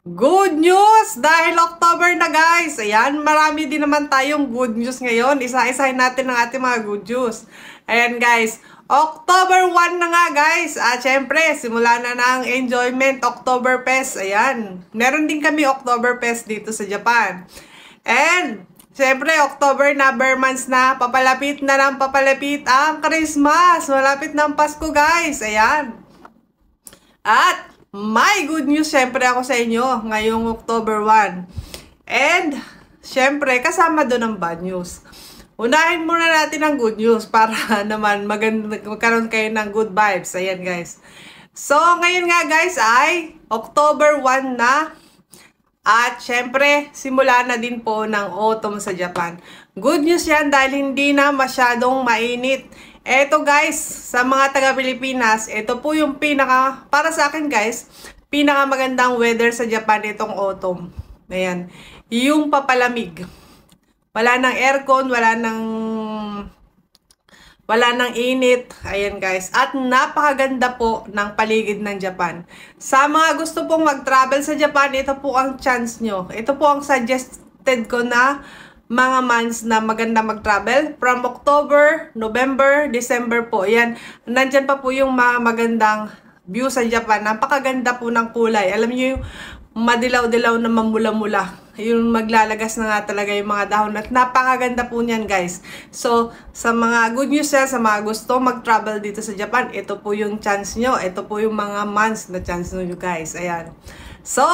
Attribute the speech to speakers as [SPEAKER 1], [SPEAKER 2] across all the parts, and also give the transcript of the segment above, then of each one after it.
[SPEAKER 1] Good news! Dahil October na guys. Ayan, marami din naman tayong good news ngayon. Isa-isahin natin ang ating mga good news. Ayan guys, October 1 na nga guys. At syempre, simula na ng enjoyment Oktoberfest. Ayan, meron din kami Oktoberfest dito sa Japan. And syempre, October na, bare months na, papalapit na ng papalapit ang Christmas. Malapit ng Pasko guys. Ayan. At may good news syempre ako sa inyo ngayong October 1. And syempre kasama doon ang bad news. Unahin muna natin ang good news para naman magkaroon kayo ng good vibes. Ayan guys. So ngayon nga guys ay October 1 na. At syempre simula na din po ng autumn sa Japan. Good news yan dahil hindi na masyadong mainit. Eto guys, sa mga taga-Pilipinas, ito po yung para sa akin guys, pinakamagandang weather sa Japan itong autumn. Ayan, yung papalamig. Wala nang aircon, wala nang init. Ayan guys, at napakaganda po ng paligid ng Japan. Sa mga gusto pong mag-travel sa Japan, ito po ang chance nyo. Ito po ang suggested ko na mga months na maganda mag-travel from October, November, December po. Yan, nandyan pa po yung mga magandang view sa Japan. Napakaganda po ng kulay. Alam niyo yung madilaw-dilaw na mamula-mula. Yung maglalagas na nga talaga yung mga dahon. At napakaganda po niyan guys. So, sa mga good news yan, sa mga gusto mag-travel dito sa Japan, ito po yung chance nyo. Ito po yung mga months na chance nyo guys. Ayan. So,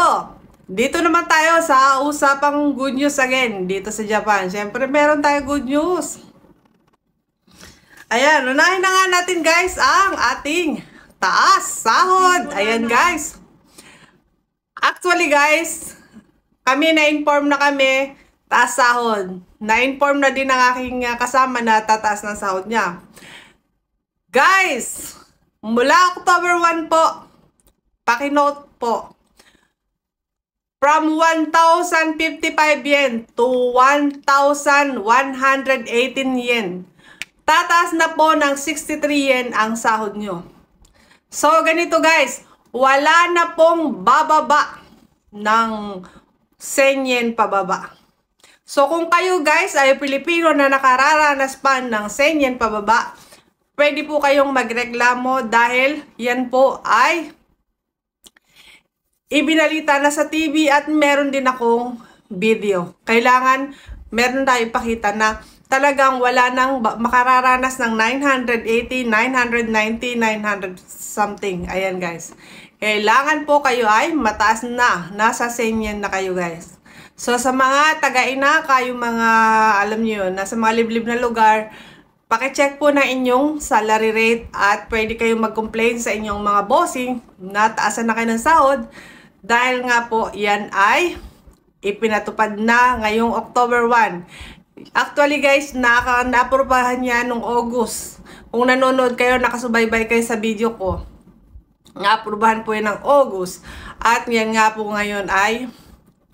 [SPEAKER 1] dito naman tayo sa usapang good news again dito sa Japan. Siyempre, meron tayo good news. Ayan, unahin na nga natin guys ang ating taas sahod. Ayan guys. Actually guys, kami na-inform na kami taas sahod. Na-inform na din ang aking kasama na tataas ng sahod niya. Guys, mula October 1 po, pakinote po. From 1,055 yen to 1,118 yen. Tataas na po ng 63 yen ang sahod nyo. So, ganito guys. Wala na pong bababa ng 10 yen pababa. So, kung kayo guys ay Pilipino na nakararanas pa ng 10 yen pababa, pwede po kayong magreklamo dahil yan po ay ibinalita na sa TV at meron din akong video. Kailangan meron tayo ipakita na talagang wala nang makararanas ng 980, 990, 900 something. Ayan guys. Kailangan po kayo ay mataas na. Nasa senyan na kayo guys. So sa mga taga-Inaka, yung mga alam niyo yun, nasa mga liblib na lugar, pakicheck po na inyong salary rate at pwede kayong mag-complain sa inyong mga bossing na taasan na kayo ng sahod. Dahil nga po, yan ay ipinatupad na ngayong October 1. Actually guys, na-aprobahan niya nung August. Kung nanonood kayo, nakasubaybay kayo sa video ko, na-aprobahan po yan ng August. At yan nga po ngayon ay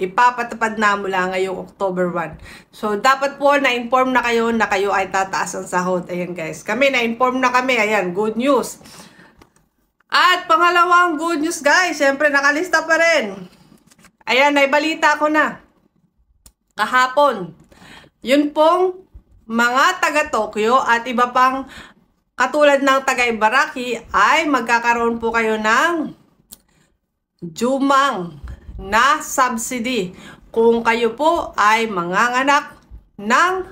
[SPEAKER 1] ipapatupad na mula ngayong October 1. So, dapat po na-inform na kayo ay tataas ang sahod. Ayan guys, kami na-inform na kami. Ayan, good news. At pangalawang good news guys, syempre nakalista pa rin. Ayan, naibalita ko na kahapon. Yun pong mga taga Tokyo at iba pang katulad ng taga Ibaraki ay magkakaroon po kayo ng Jumang na subsidy kung kayo po ay manganganak ng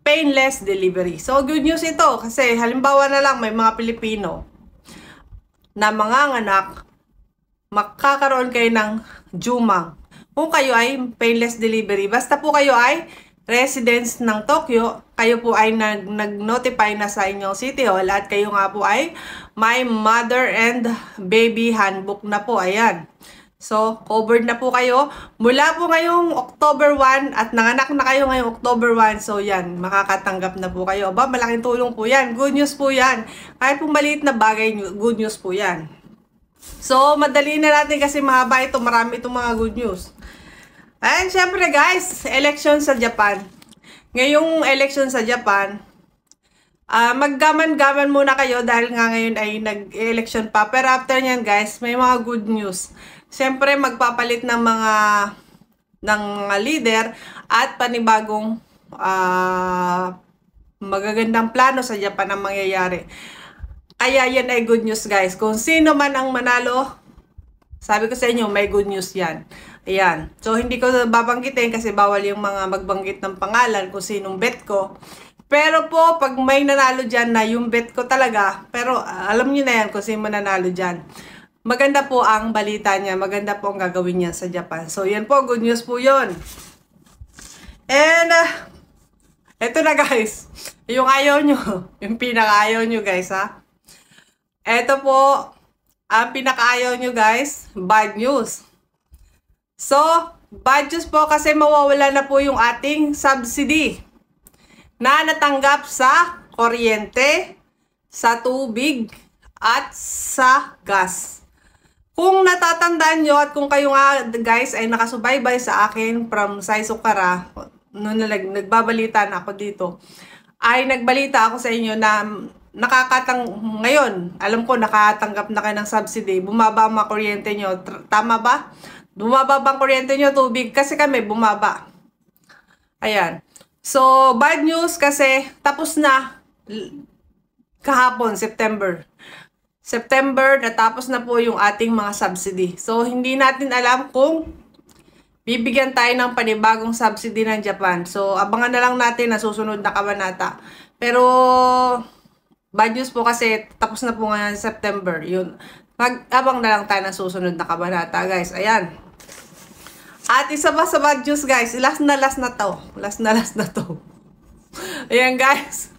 [SPEAKER 1] painless delivery. So good news ito kasi halimbawa na lang may mga Pilipino na manganganak, makakaroon kayo ng Jumang kung kayo ay painless delivery. Basta po kayo ay residents ng Tokyo, kayo po ay nag-notify na sa inyong City Hall at kayo nga po ay may mother and baby handbook na po. Ayan. So, covered na po kayo. Mula po ngayong October 1 at nanganak na kayo ngayong October 1. So, yan. Makakatanggap na po kayo. Aba, malaking tulong po yan. Good news po yan. Kahit po maliit na bagay, good news po yan. So, madali na natin kasi mahaba ito. Marami itong mga good news. And, syempre guys, election sa Japan. Ngayong election sa Japan, maggaman-gaman muna kayo dahil nga ngayon ay nag-election pa. Pero after nyan guys, may mga good news. Siyempre, magpapalit ng mga leader at panibagong magagandang plano sa Japan ang mangyayari. Kaya yan ay good news, guys. Kung sino man ang manalo, sabi ko sa inyo, may good news yan. Ayan. So, hindi ko babanggitin kasi bawal yung mga magbanggit ng pangalan kung sinong bet ko. Pero po, pag may nanalo dyan na yung bet ko talaga, pero alam niyo na yan kung sino mananalo dyan. Maganda po ang balita niya. Maganda po ang gagawin niya sa Japan. So, yan po. Good news po yun. And, eto na guys. Yung ayaw nyo. Yung pinaka-ayaw nyo guys, ha. Eto po. Ang pinaka-ayaw nyo guys. Bad news. So, bad news po kasi mawawala na po yung ating subsidy na natanggap sa kuryente, sa tubig, at sa gas. Kung natatandaan nyo at kung kayo nga guys ay nakasubaybay sa akin from Saisokara, noon nagbabalita na ako dito, ay nagbalita ako sa inyo na ngayon, alam ko nakatanggap na kayo ng subsidy, bumaba ang mga kuryente nyo. Tama ba? Bumaba ba ang kuryente nyo, tubig? Kasi kami, bumaba. Ayan. So, bad news kasi tapos na kahapon, September, natapos na po yung ating mga subsidy. So, hindi natin alam kung bibigyan tayo ng panibagong subsidy ng Japan. So, abangan na lang natin na susunod na kabanata. Pero, bad news po kasi tapos na po ngayon September. Yun. Mag-abang na lang tayo ng susunod na kabanata, guys. Ayan. At isa pa sa bad news, guys. Last na to. Last na to. Ayan, guys.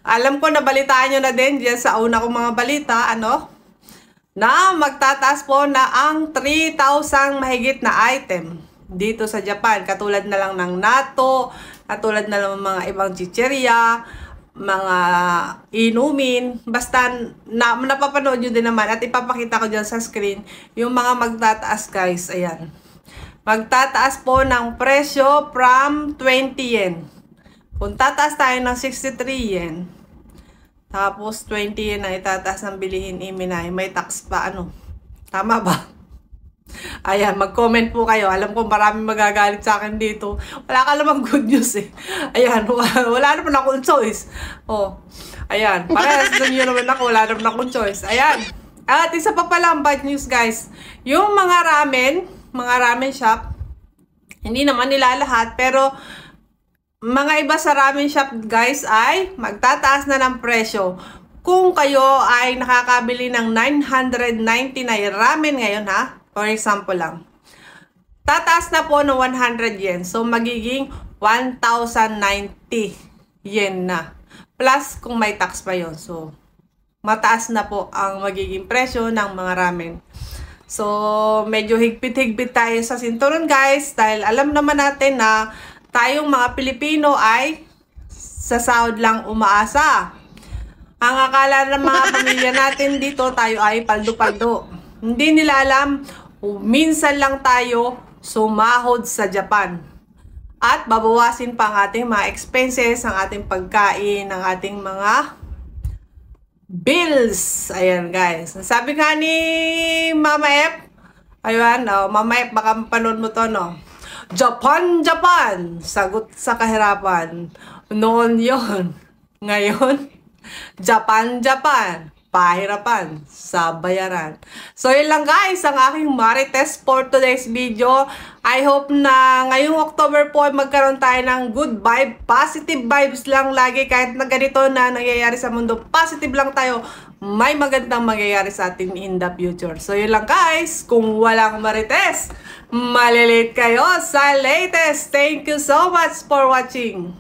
[SPEAKER 1] Alam ko, nabalitaan nyo na din dyan sa una kong mga balita, na magtataas po na ang 3,000 mahigit na item dito sa Japan. Katulad na lang ng natto, katulad na lang ng mga ibang chicheria, mga inumin. Basta, napapanood nyo din naman at ipapakita ko dyan sa screen yung mga magtataas, guys. Ayan. Magtataas po ng presyo from 20 yen. Kung tataas tayo ng 63 yen, tapos 20 yen na itataas ng bilihin iminay, may tax pa, Tama ba? Ayan, mag-comment po kayo. Alam ko maraming magagalit sa akin dito. Wala ka namang good news eh. Ayan, wala naman akong choice. Oh, ayan, parehas nyo naman ako, wala naman akong choice. Ayan. At isa pa pala ang bad news, guys. Yung mga ramen shop, hindi naman nila lahat, pero mga iba sa ramen shop, guys, ay magtataas na ng presyo. Kung kayo ay nakakabili ng 999 ramen ngayon, ha? For example lang. Tataas na po ng 100 yen. So, magiging 1,090 yen na. Plus, kung may tax pa yon. So, mataas na po ang magiging presyo ng mga ramen. So, medyo higpit-higpit tayo sa sinturon, guys. Dahil alam naman natin na tayong mga Pilipino ay sa sahod lang umaasa. Ang akala ng mga pamilya natin dito, tayo ay paldo-paldo. Hindi nila alam, minsan lang tayo sumahod sa Japan. At babawasin pa ang ating mga expenses, ang ating pagkain, ang ating mga bills. Ayan, guys. Sabi nga ni Mama F, ayun, Mama F, baka mapanood mo to, Japan, sagot sa kahirapan. Noon yon. Ngayon, Japan, pahirapan sa bayaran. So, yun lang guys, ang aking Marites for today's video. I hope na ngayong October po ay magkaroon tayo ng good vibe. Positive vibes lang lagi kahit na ganito na nangyayari sa mundo. Positive lang tayo. May magandang mangyayari sa atin in the future. So, yun lang guys. Kung walang Marites, malilate kayo sa latest. Thank you so much for watching.